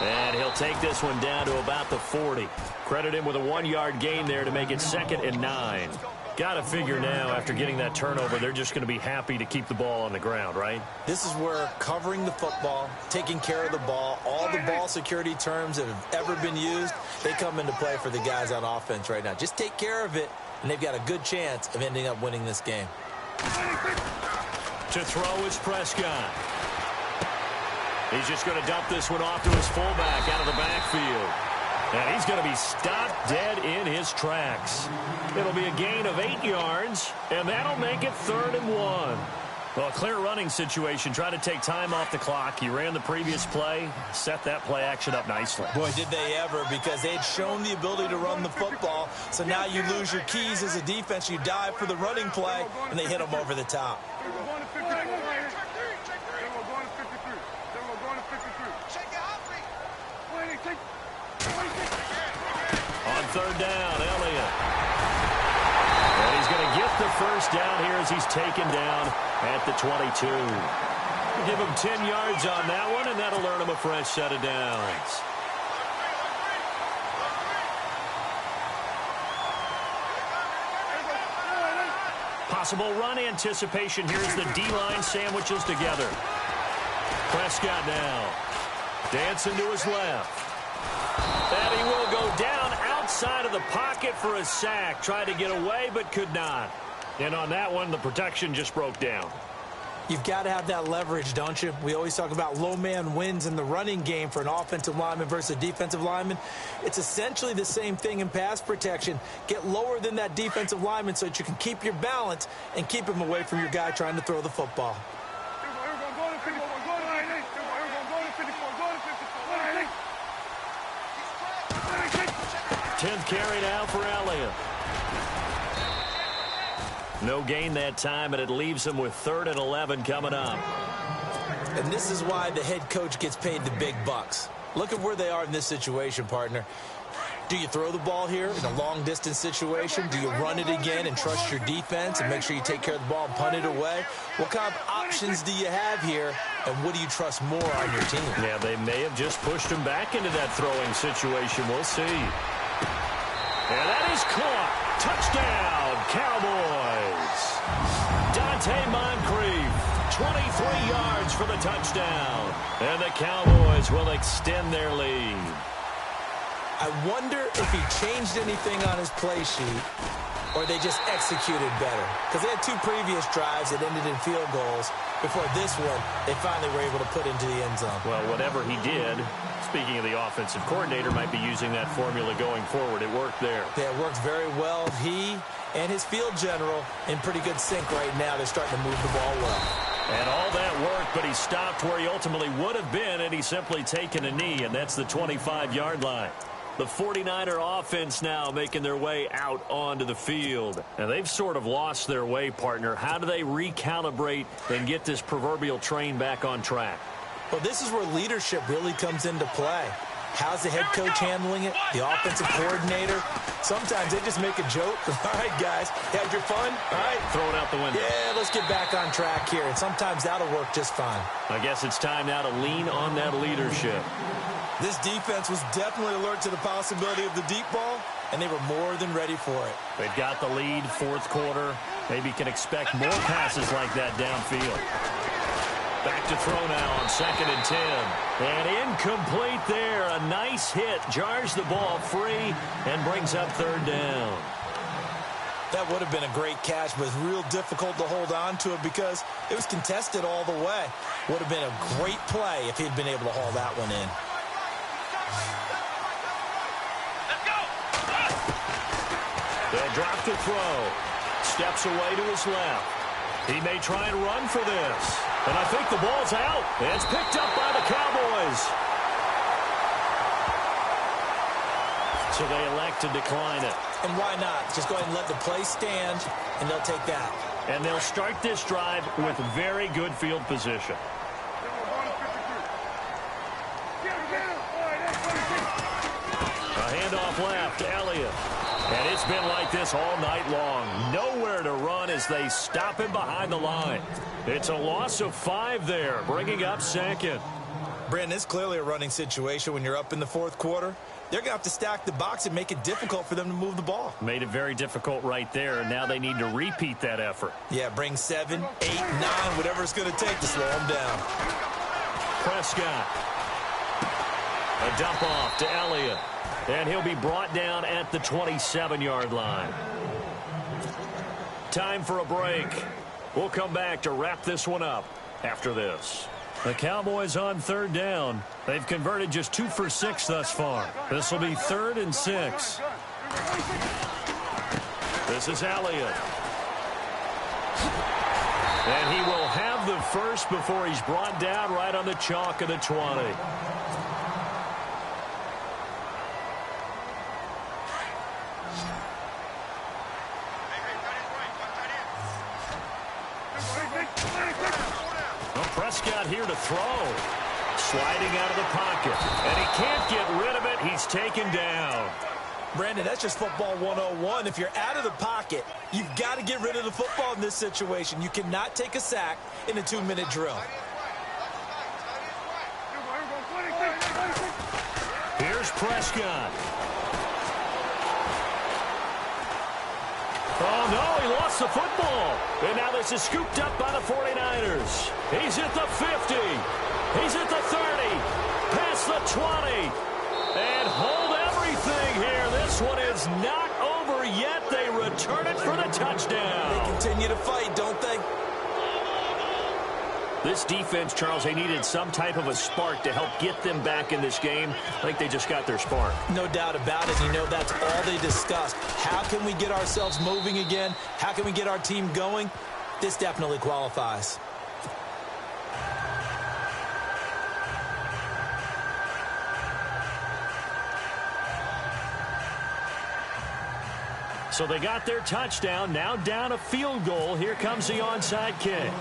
[SPEAKER 1] And he'll take this one down to about the 40. Credit him with a 1-yard gain there to make it 2nd and 9. Got to figure now, after getting that turnover, they're just going to be happy to keep the ball on the ground, right?
[SPEAKER 2] This is where covering the football, taking care of the ball, all the ball security terms that have ever been used, they come into play for the guys on offense right now. Just take care of it, and they've got a good chance of ending up winning this game.
[SPEAKER 1] To throw is Prescott. He's just going to dump this one off to his fullback out of the backfield. And he's going to be stopped dead in his tracks. It'll be a gain of 8 yards, and that'll make it 3rd and 1. Well, a clear running situation. Try to take time off the clock. He ran the previous play, set that play action up nicely.
[SPEAKER 2] Boy, did they ever, because they'd shown the ability to run the football. So now you lose your keys as a defense. You dive for the running play, and they hit them over the top.
[SPEAKER 1] On 3rd down, Elliott. And he's going to get the 1st down here as he's taken down at the 22. Give him 10 yards on that one, and that'll earn him a fresh set of downs. Possible run anticipation here as the D-line sandwiches together. Prescott now. Dancing to his left. And he will go down outside of the pocket for a sack. Tried to get away, but could not. And on that one, the protection just broke down.
[SPEAKER 2] You've got to have that leverage, don't you? We always talk about low man wins in the running game for an offensive lineman versus a defensive lineman. It's essentially the same thing in pass protection. Get lower than that defensive lineman so that you can keep your balance and keep him away from your guy trying to throw the football.
[SPEAKER 1] 10th carry now for Elliott. No gain that time, and it leaves him with 3rd and 11 coming up.
[SPEAKER 2] And this is why the head coach gets paid the big bucks. Look at where they are in this situation, partner. Do you throw the ball here in a long-distance situation? Do you run it again and trust your defense and make sure you take care of the ball and punt it away? What kind of options do you have here, and what do you trust more on your team?
[SPEAKER 1] Yeah, they may have just pushed him back into that throwing situation. We'll see. And that is caught. Touchdown, Cowboys. Dante Moncrief 23 yards for the touchdown. And the Cowboys will extend their lead.
[SPEAKER 2] I wonder if he changed anything on his play sheet or they just executed better. Because they had two previous drives that ended in field goals. Before this one, they finally were able to put into the end zone.
[SPEAKER 1] Well, whatever he did, speaking of the offensive coordinator, might be using that formula going forward. It worked there.
[SPEAKER 2] Yeah, it worked very well. He and his field general in pretty good sync right now. They're starting to move the ball well.
[SPEAKER 1] And all that worked, but he stopped where he ultimately would have been, and he's simply taken a knee, and that's the 25-yard line. The 49er offense now making their way out onto the field. And they've sort of lost their way, partner. How do they recalibrate and get this proverbial train back on track?
[SPEAKER 2] Well, this is where leadership really comes into play. How's the head coach handling it? The offensive coordinator? Sometimes they just make a joke. All right, guys, had your fun? All right.
[SPEAKER 1] Throw it out the window.
[SPEAKER 2] Yeah, let's get back on track here. And sometimes that'll work just fine.
[SPEAKER 1] I guess it's time now to lean on that leadership.
[SPEAKER 2] This defense was definitely alert to the possibility of the deep ball, and they were more than ready for it.
[SPEAKER 1] They've got the lead, fourth quarter. Maybe can expect more passes like that downfield. Back to throw now on 2nd and 10. And incomplete there. A nice hit. Jars the ball free and brings up 3rd down.
[SPEAKER 2] That would have been a great catch, but it's real difficult to hold on to it because it was contested all the way. Would have been a great play if he'd been able to haul that one in.
[SPEAKER 1] They'll drop to throw. Steps away to his left. He may try and run for this. And I think the ball's out. It's picked up by the Cowboys. So they elect to decline it.
[SPEAKER 2] And why not? Just go ahead and let the play stand, and they'll take that.
[SPEAKER 1] And they'll start this drive with very good field position. A handoff left to Elliott. And it's been like this all night long. Nowhere to run as they stop him behind the line. It's a loss of 5 there, bringing up 2nd.
[SPEAKER 2] Brandon, it's clearly a running situation when you're up in the 4th quarter. They're going to have to stack the box and make it difficult for them to move the ball.
[SPEAKER 1] Made it very difficult right there, and now they need to repeat that effort.
[SPEAKER 2] Yeah, bring 7, 8, 9, whatever it's going to take to slow them down.
[SPEAKER 1] Prescott. A dump off to Elliott. And he'll be brought down at the 27-yard line. Time for a break. We'll come back to wrap this one up after this. The Cowboys on 3rd down. They've converted just 2 for 6 thus far. This will be 3rd and 6. This is Elliott. And he will have the first before he's brought down right on the chalk of the 20. Prescott here to throw. Sliding out of the pocket. And he can't get rid of it. He's taken down.
[SPEAKER 2] Brandon, that's just football 101. If you're out of the pocket, you've got to get rid of the football in this situation. You cannot take a sack in a 2-minute drill.
[SPEAKER 1] Here's Prescott. Oh, no, he lost the football. And now this is scooped up by the 49ers. He's at the 50. He's at the 30. Past the 20. And hold everything here. This one is not over yet. They return it for the touchdown.
[SPEAKER 2] They continue to fight, don't they?
[SPEAKER 1] This defense, Charles, they needed some type of a spark to help get them back in this game. I think they just got their spark.
[SPEAKER 2] No doubt about it. You know, that's all they discussed. How can we get ourselves moving again? How can we get our team going? This definitely qualifies.
[SPEAKER 1] So they got their touchdown. Now down a field goal. Here comes the onside kick.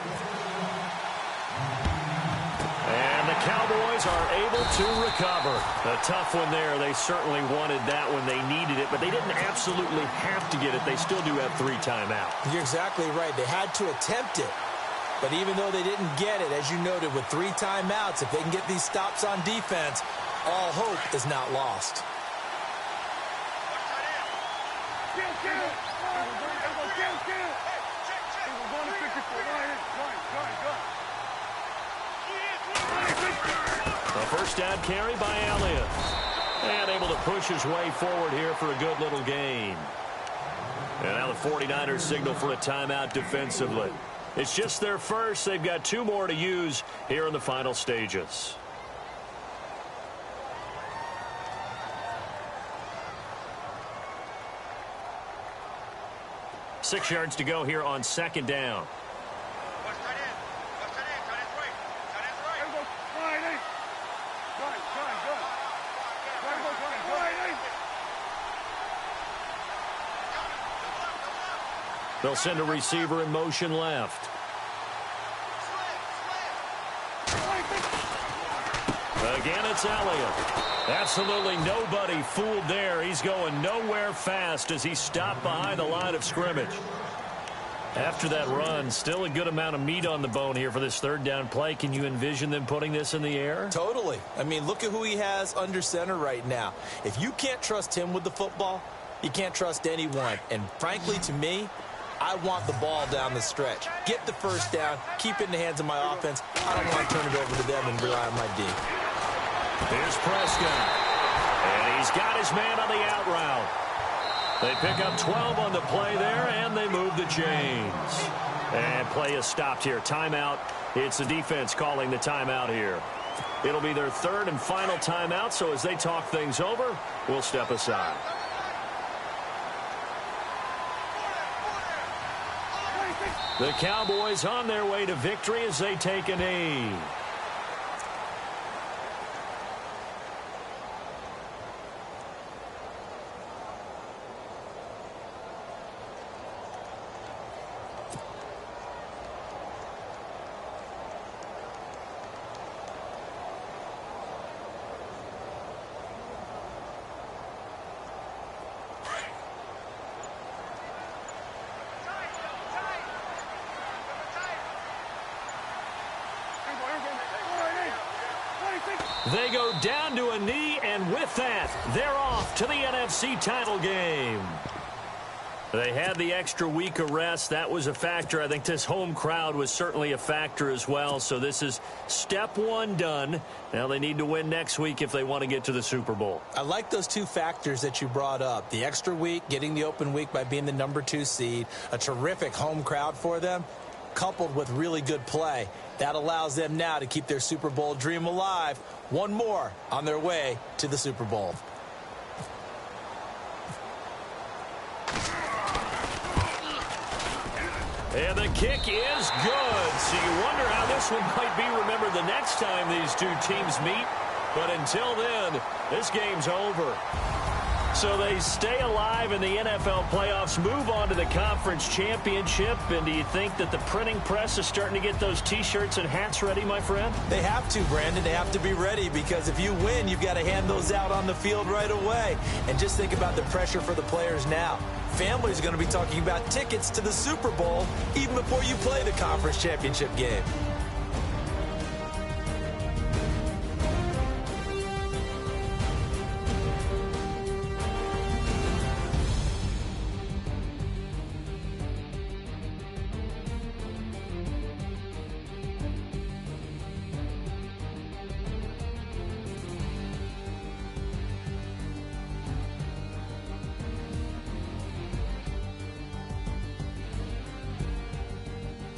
[SPEAKER 1] And the Cowboys are able to recover. A tough one there. They certainly wanted that when they needed it, but they didn't absolutely have to get it. They still do have 3 timeouts.
[SPEAKER 2] You're exactly right. They had to attempt it. But even though they didn't get it, as you noted, with 3 timeouts, if they can get these stops on defense, all hope is not lost.
[SPEAKER 1] first down carry by Elliott. And able to push his way forward here for a good little gain. And now the 49ers signal for a timeout defensively. It's just their first. They've got 2 more to use here in the final stages. Six yards to go here on second down. They'll send a receiver in motion left. Again, it's Elliott. Absolutely nobody fooled there. He's going nowhere fast as he stopped behind the line of scrimmage. After that run, still a good amount of meat on the bone here for this third down play. Can you envision them putting this in the air?
[SPEAKER 2] Totally. I mean, look at who he has under center right now. If you can't trust him with the football, you can't trust anyone. And frankly, to me, I want the ball down the stretch. Get the first down, keep it in the hands of my offense. I don't want to turn it over to them and rely on my D.
[SPEAKER 1] Here's Prescott. And he's got his man on the out route. They pick up 12 on the play there, and they move the chains. And play is stopped here. Timeout. It's the defense calling the timeout here. It'll be their third and final timeout, so as they talk things over, we'll step aside. The Cowboys on their way to victory as they take a knee. They go down to a knee, and with that, they're off to the NFC title game. They had the extra week of rest. That was a factor. I think this home crowd was certainly a factor as well. So this is step one done. Now they need to win next week if they want to get to the Super Bowl.
[SPEAKER 2] I like those 2 factors that you brought up. The extra week, getting the open week by being the number 2 seed, a terrific home crowd for them, coupled with really good play. That allows them now to keep their Super Bowl dream alive. One more on their way to the Super Bowl.
[SPEAKER 1] And the kick is good. So you wonder how this one might be remembered the next time these 2 teams meet. But until then, this game's over. So they stay alive in the NFL playoffs, move on to the conference championship. And do you think that the printing press is starting to get those T-shirts and hats ready, my friend?
[SPEAKER 2] They have to, Brandon. They have to be ready because if you win, you've got to hand those out on the field right away. And just think about the pressure for the players now. Families are going to be talking about tickets to the Super Bowl even before you play the conference championship game.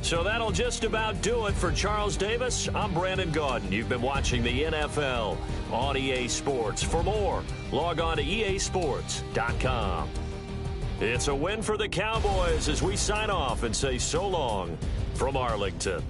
[SPEAKER 1] So that'll just about do it for Charles Davis. I'm Brandon Gaudin. You've been watching the NFL on EA Sports. For more, log on to easports.com. It's a win for the Cowboys as we sign off and say so long from Arlington.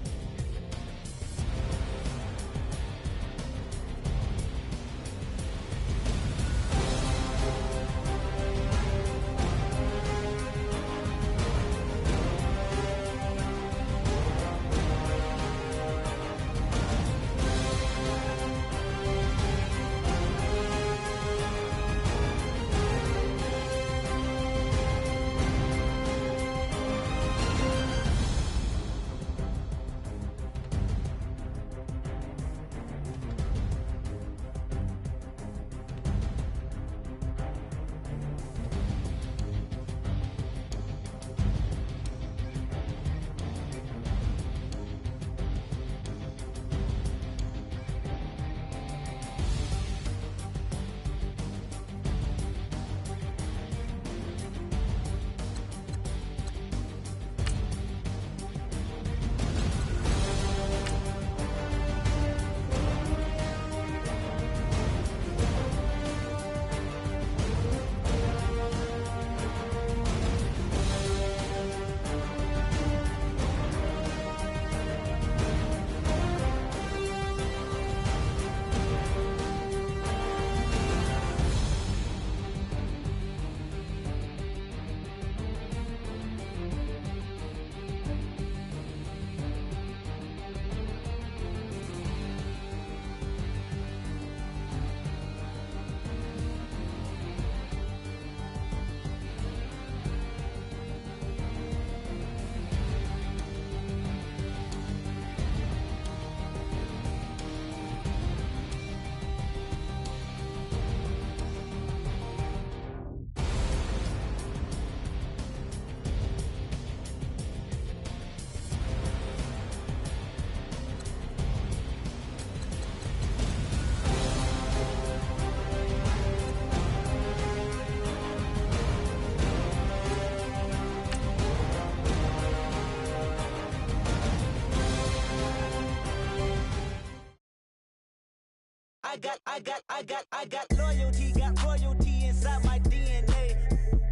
[SPEAKER 4] got loyalty, got royalty inside my DNA.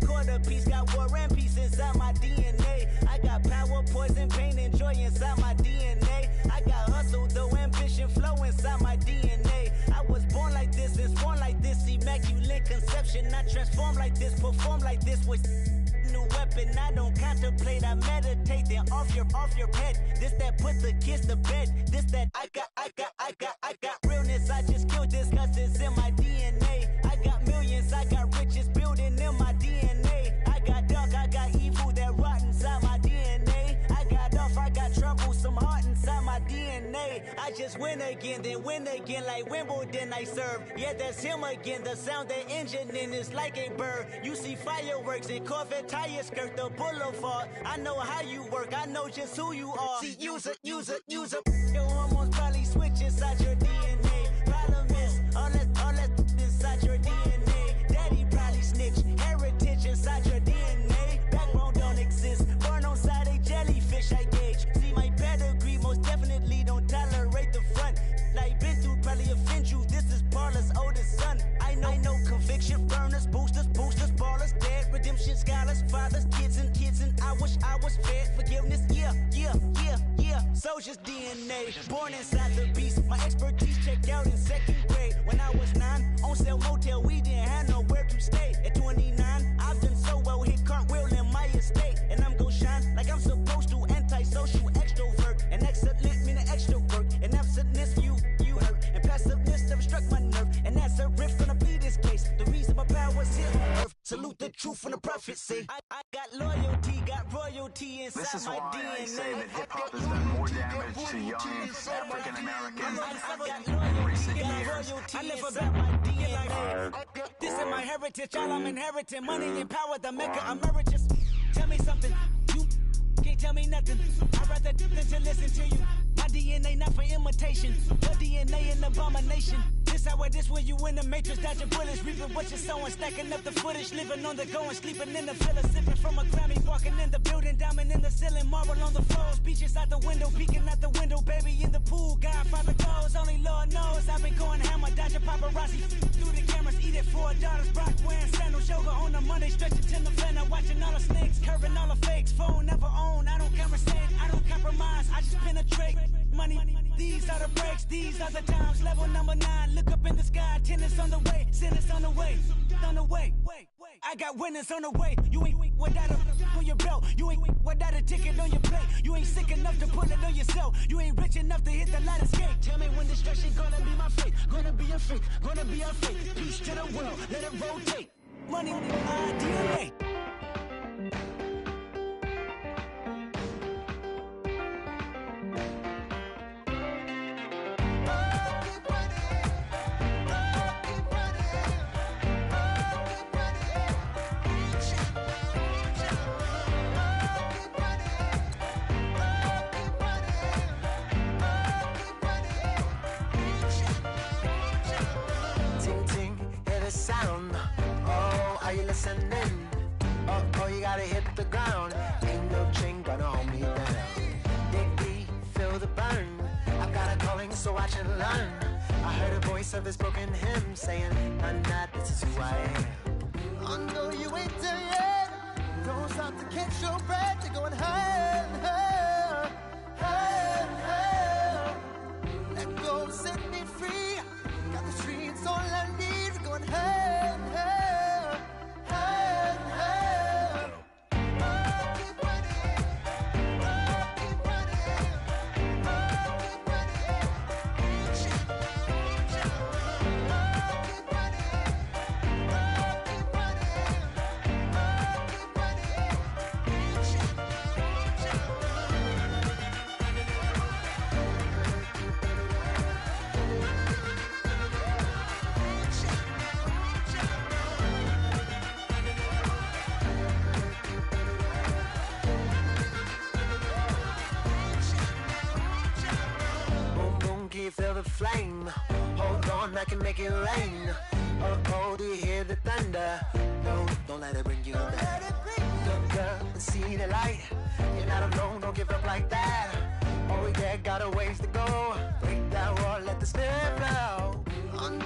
[SPEAKER 4] Quarter piece, got war and peace inside my DNA. I got power, poison, pain, and joy inside my DNA. I got hustle, though, ambition, flow inside my DNA. I was born like this, and born like this, immaculate conception. I transform like this, perform like this with new weapon. I don't contemplate, I meditate. Then off your head. This that put the kids to bed. This that I got realness. I just killed this 'cause it's in my DNA. I got millions, I got riches building in my DNA. I got dark, I got evil that rot inside my DNA. I got off, I got trouble, some heart inside my DNA. I just win again, then win again like Wimbledon I serve. Yeah, that's him again. The sound that engine in is like a bird. You see fireworks and Corvette tires skirt the boulevard. I know how you work, I know just who you are. See, use it. Your hormones probably switch inside your DNA. Problem is, all that inside your DNA. Daddy probably snitch, heritage inside your DNA. Backbone don't exist, born on side a jellyfish I gauge. See my pedigree, most definitely don't tolerate the front. Like been through, probably offend you. This is Paula's oldest son. I know conviction, burners, boosters, ballers, dead, redemption, scholars, fathers, kids, and I wish I was fed forgiveness. Yeah. Soldier's DNA, born inside the beast. My expertise checked out in 2nd grade. When I was 9, on sale motel, we didn't have nowhere to stay. At 29, I've done so well, hit cartwheel in my estate. And I'm gon' shine like I'm supposed to, antisocial extrovert. And excellent meaning extra work. And absentness, you hurt. And passiveness never struck my nerve. And that's a riff gonna be this case. The reason my power's here on earth. Salute the truth from the prophecy. I got loyalty, got royalty inside
[SPEAKER 5] This is
[SPEAKER 4] my
[SPEAKER 5] why
[SPEAKER 4] DNA.
[SPEAKER 5] I say that hip-hop has done more damage to young African Americans in recent years.
[SPEAKER 4] I live about my DNA. This is my heritage, all I'm inheriting. Money and power, the mecca emeritus. Tell me something, you can't tell me nothing. I'd rather do than to listen to you. My DNA not for imitation, your DNA an abomination. This how it is when you in the matrix, dodging bullets, reaping what you're sowing, stacking up the footage, living on the go and sleeping in the villa, sipping from a Grammy, walking in the building, diamond in the ceiling, marble on the floors, beaches out the window, peeking out the window, baby in the pool, Godfather goes, only Lord knows, I've been going hammer, dodging paparazzi, through the cameras, eat it for $4, Brock wearing sandals, yoga on a Monday, stretching to November, watching all the snakes, curving all the fakes, phone never own, I don't conversate, I don't compromise, I just penetrate, money, these are the breaks, these are the times, level number 9, look up in the sky, tennis on the way, sinners on the way, I got winners on the way, you ain't without a on your belt, you ain't without a ticket on your plate, you ain't sick enough to put it on yourself, you ain't rich enough to hit the light escape, tell me when destruction gonna be my fate, gonna be a fate, gonna be a fate, peace to the world, let it rotate, money, DNA.
[SPEAKER 6] Sound, oh, are you listening? Oh, you gotta hit the ground. Ain't no chain gonna hold me down. Dig deep, feel the burn. I've got a calling, so watch and learn. I heard a voice of his broken hymn saying, "Nah, this is who I am." I know you ain't there yet. Don't stop to catch your breath. You're going higher, higher, higher, higher. Let go, set me free. Got the streets all I need. Going higher, higher, higher, higher. Keep running, keep running, keep running. Keep feel the flame. Hold on, I can make it rain. Oh, do you hear the thunder? No, don't let it bring you down. Look up and see the light. You're not alone, don't give up like that. Oh yeah, got a ways to go. Break that wall, let the spirit flow. I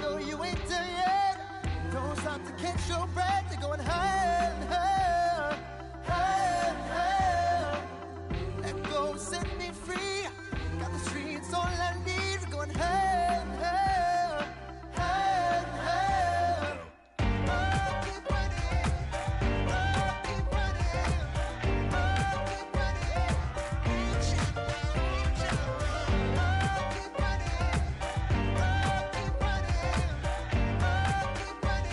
[SPEAKER 6] your breath, you're going higher, higher, higher, higher. Let go, set me free. Got the streets, all I need. We're going higher, higher, higher, higher. Oh, keep running. Oh, keep running. Oh, keep running. Reach out, reach out. Oh, keep running. Oh, keep running. Oh, keep running.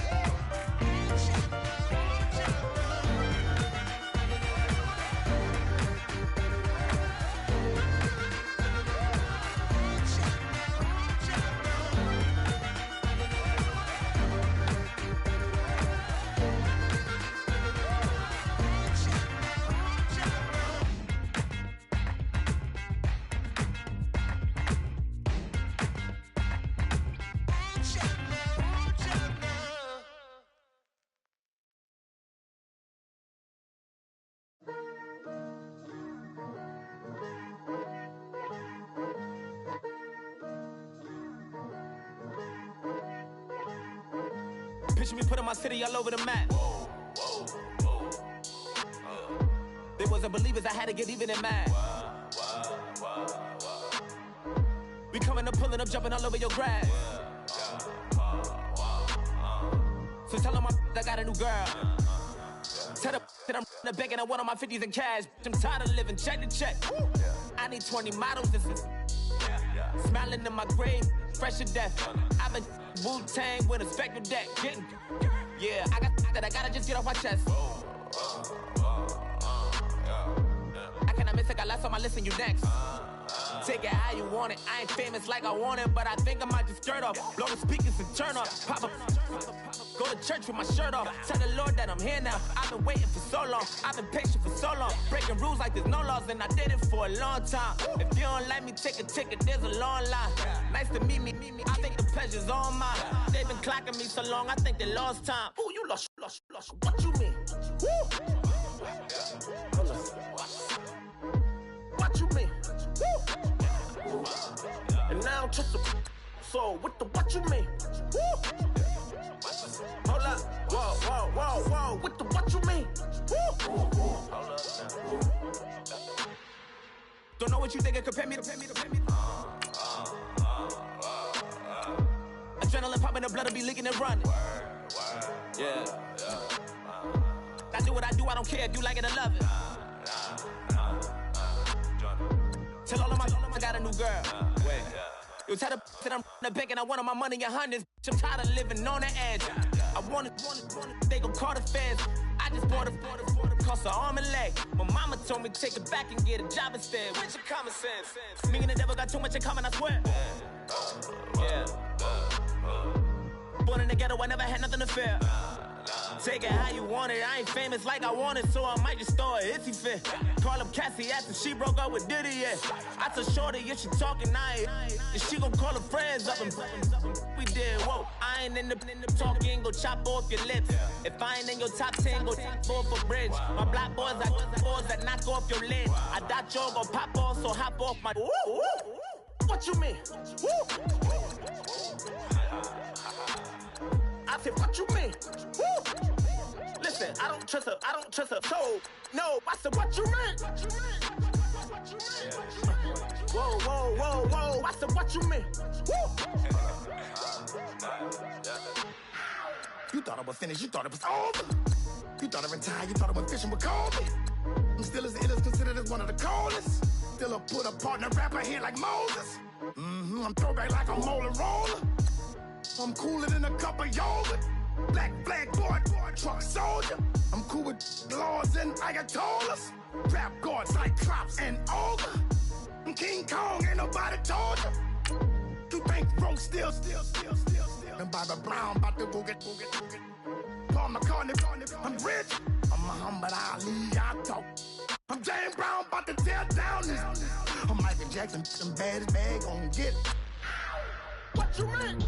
[SPEAKER 6] Reach out, reach out.
[SPEAKER 7] Picture me putting my city all over the map. They wasn't believers, I had to get even and mad. We coming up, pulling up, jumping all over your grass. So tell them I got a new girl. Tell them that I'm the bank and I want on my 50s in cash. I'm tired of living check to check. I need 20 models. This is smiling in my grave, fresh to death. I've been Wu-Tang with a spectral deck. Getting, yeah, I got that I gotta just get off my chest. I cannot miss it, got last on my list and you next. Take it how you want it. I ain't famous like I want it, but I think I might just skirt off. Blow the speakers and turn off. Pop up, go to church with my shirt off. Tell the Lord that I'm here now. I've been waiting for so long. I've been patient for so long. Breaking rules like there's no laws, and I did it for a long time. If you don't like me, take a ticket. There's a long line. Nice to meet me. I think the pleasure's all mine. They've been clocking me so long, I think they lost time. Ooh, you lost. What you mean? Woo! What you mean? Woo! And now I'm just a so what you mean? Woo! Hold up, whoa, what you mean? Woo! Don't know what you think it compare me to. Adrenaline popping, the blood will be leaking and running. Yeah. I do what I do, I don't care if you like it or love it. Tell all of my got a new girl. Wait. You tell the that I'm the bank and I want all my money in hundreds. I'm tired of living on the edge. I want it, they gon' call the feds. I just bought a cost an arm and leg. My mama told me take it back and get a job instead. Where's your common sense? Me and the devil got too much in common, I swear. Yeah. Born in the ghetto, I never had nothing to fear. Take it how you want it. I ain't famous like I want it, so I might just throw a iffy fit. Call up Cassie after she broke up with Diddy, yeah. I told Shorty if she talking, and she gon' call her friends up and we did, whoa. I ain't in the talking, go chop off your lips. If I ain't in your top 10, go fall for bridge. My black boys, I got boys that knock off your lid. I doubt you're gon' pop off, so hop off my. What you mean? I said, what you mean? Woo! Listen, I don't trust her. So, no, I said, what you mean? Whoa. I said, what you mean? Woo! You thought I was finished, you thought it was over. You thought I retired, you thought I went fishing with Kobe. I'm still as ill as considered as one of the coldest. Still a put a partner rapper here like Moses. I'm throwback like I'm Mola Roller. I'm cooler than a cup of yogurt. Black flag boy, truck soldier. I'm cool with laws and Ayatollahs. Rap gods like Cyclops and Ogre. I'm King Kong, ain't nobody told you. You think Rose still. And Bobby Brown about to go get. Paul McCartney, I'm rich. I'm Muhammad Ali, I talk. I'm James Brown, about to tear down this. I'm Michael Jackson, some bad bag gon' get. What you mean?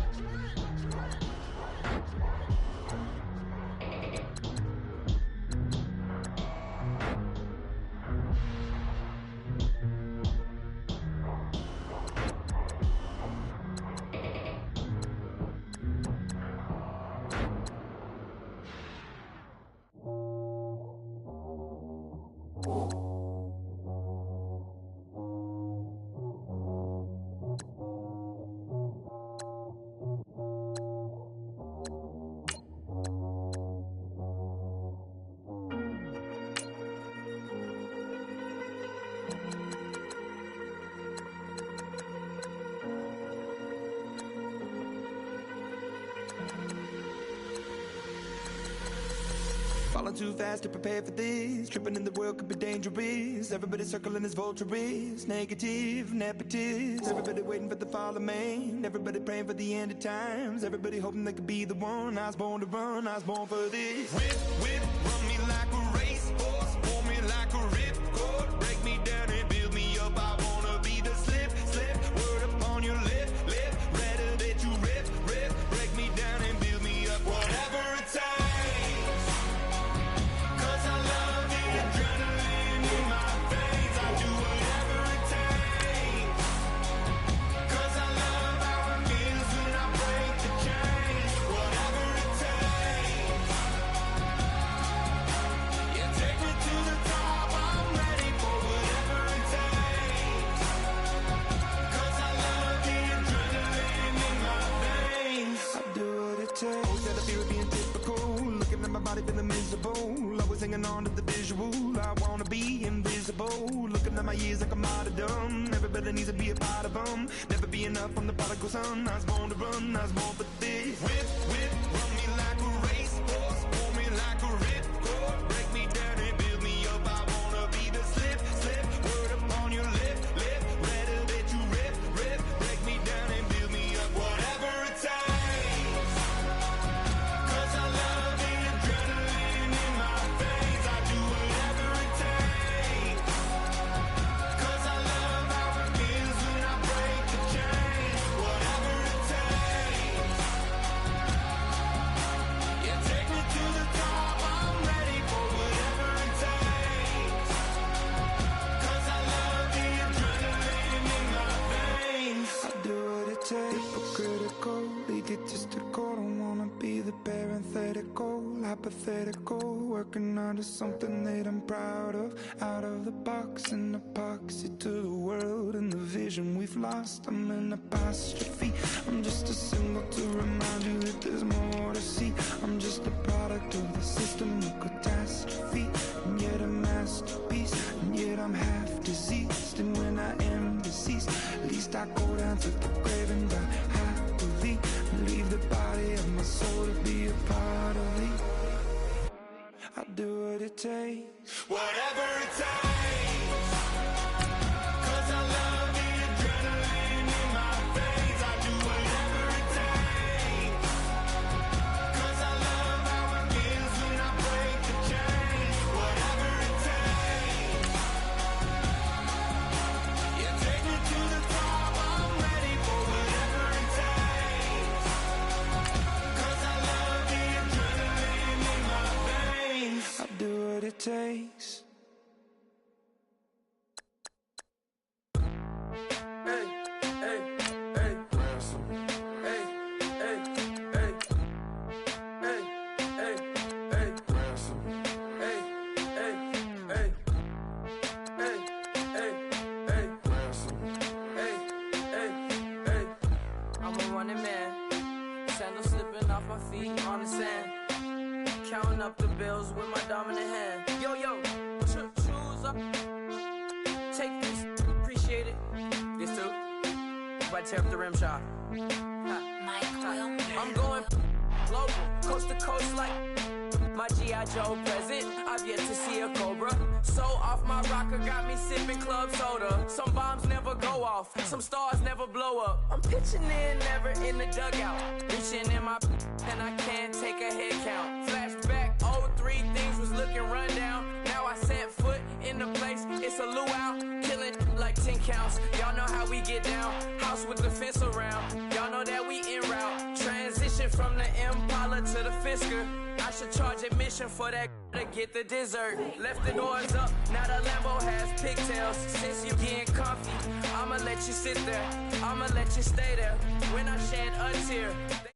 [SPEAKER 8] Falling too fast to prepare for this. Tripping in the world could be dangerous. Everybody circling as vultures. Negative, nepotist. Everybody waiting for the fall of man. Everybody praying for the end of times. Everybody hoping they could be the one. I was born to run, I was born for this. Whip, whip, run me like a racehorse. Pull me like a ripcord. Break me down and build me up. I wanna be the slip, slip. Word upon your lip, lip. Rather that you rip, rip. Break me down and build me up. Whatever it takes. 'Cause I love the adrenaline in my veins. I do whatever it takes. 'Cause I love how it feels when I break the chains. Whatever it takes. You take me to the top. I'm ready for whatever it takes. 'Cause I love the adrenaline in my veins. I do what it takes. Always got the fear of being typical. Looking at my body feeling miserable. Always hanging on to the visual. I wanna be invisible. Looking at my years like a martyrdom. Everybody needs to be a part of them. Never be enough from the prodigal son. I was born to run, I was born for this. Whip, whip, run me like a racehorse. Pull me like a ripcord. Break me down and build me up. I wanna be the slip, slip. Word upon your lip, lip. Rather that you rip, rip. Break me down and build me up. Whatever it takes. 'Cause I love the adrenaline in my veins. I do whatever it takes. 'Cause I love how it feels when I break the chains. Whatever it takes. You take me to the top. I'm ready for whatever it takes. 'Cause I love the adrenaline in my veins. I do what it takes. Hypocritical, egotistical. Don't wanna be the parenthetical, hypothetical. Working under something that I'm proud of. Out of the box, an epoxy to the world and the vision we've lost. I'm an apostrophe. I'm just a symbol to remind you that there's more to see. I'm just a product of the system of catastrophe. And yet a masterpiece. And yet I'm half diseased. And when I am deceased, at least I go down to the grave and die happily. Leave the body of my soul to be a part of me. I do what it takes. Whatever it takes. 'Cause I love the adrenaline in my veins. I do whatever it takes. 'Cause I love how it feels when I break the chains. Whatever it takes. You take me to the top. I'm ready for whatever it takes. 'Cause I love the adrenaline in my veins. I do what it takes. Hey, hey, hey. Hey, hey, hey. Hey, hey, hey. Hey, hey, hey. Hey, hey, hey. Hey, hey, hey.
[SPEAKER 9] I'm a running man, sandals slipping off my feet on the sand, counting up the bills with my dominant hand. Yo, yo, choose up, take this, appreciate it. This too, if I tear up the rim shot. I'm going global, coast to coast like my G.I. Joe present. I've yet to see a Cobra. So off my rocker got me sipping club soda. Some bombs never go off, some stars never blow up. I'm pitching in, never in the dugout. Reaching in my and I can't take a head count. Flashback, 03, things was looking run down. Now I set foot in the place, it's a luau. Killing like 10 counts. Y'all know how we get down. House with the fence around. Y'all know that we en route. Transition from the Impala to the Fisker. I should charge admission for that to get the dessert. Left the doors up, now the Lambo has pigtails. Since you getting comfy, I'ma let you sit there. I'ma let you stay there. When I shed a tear.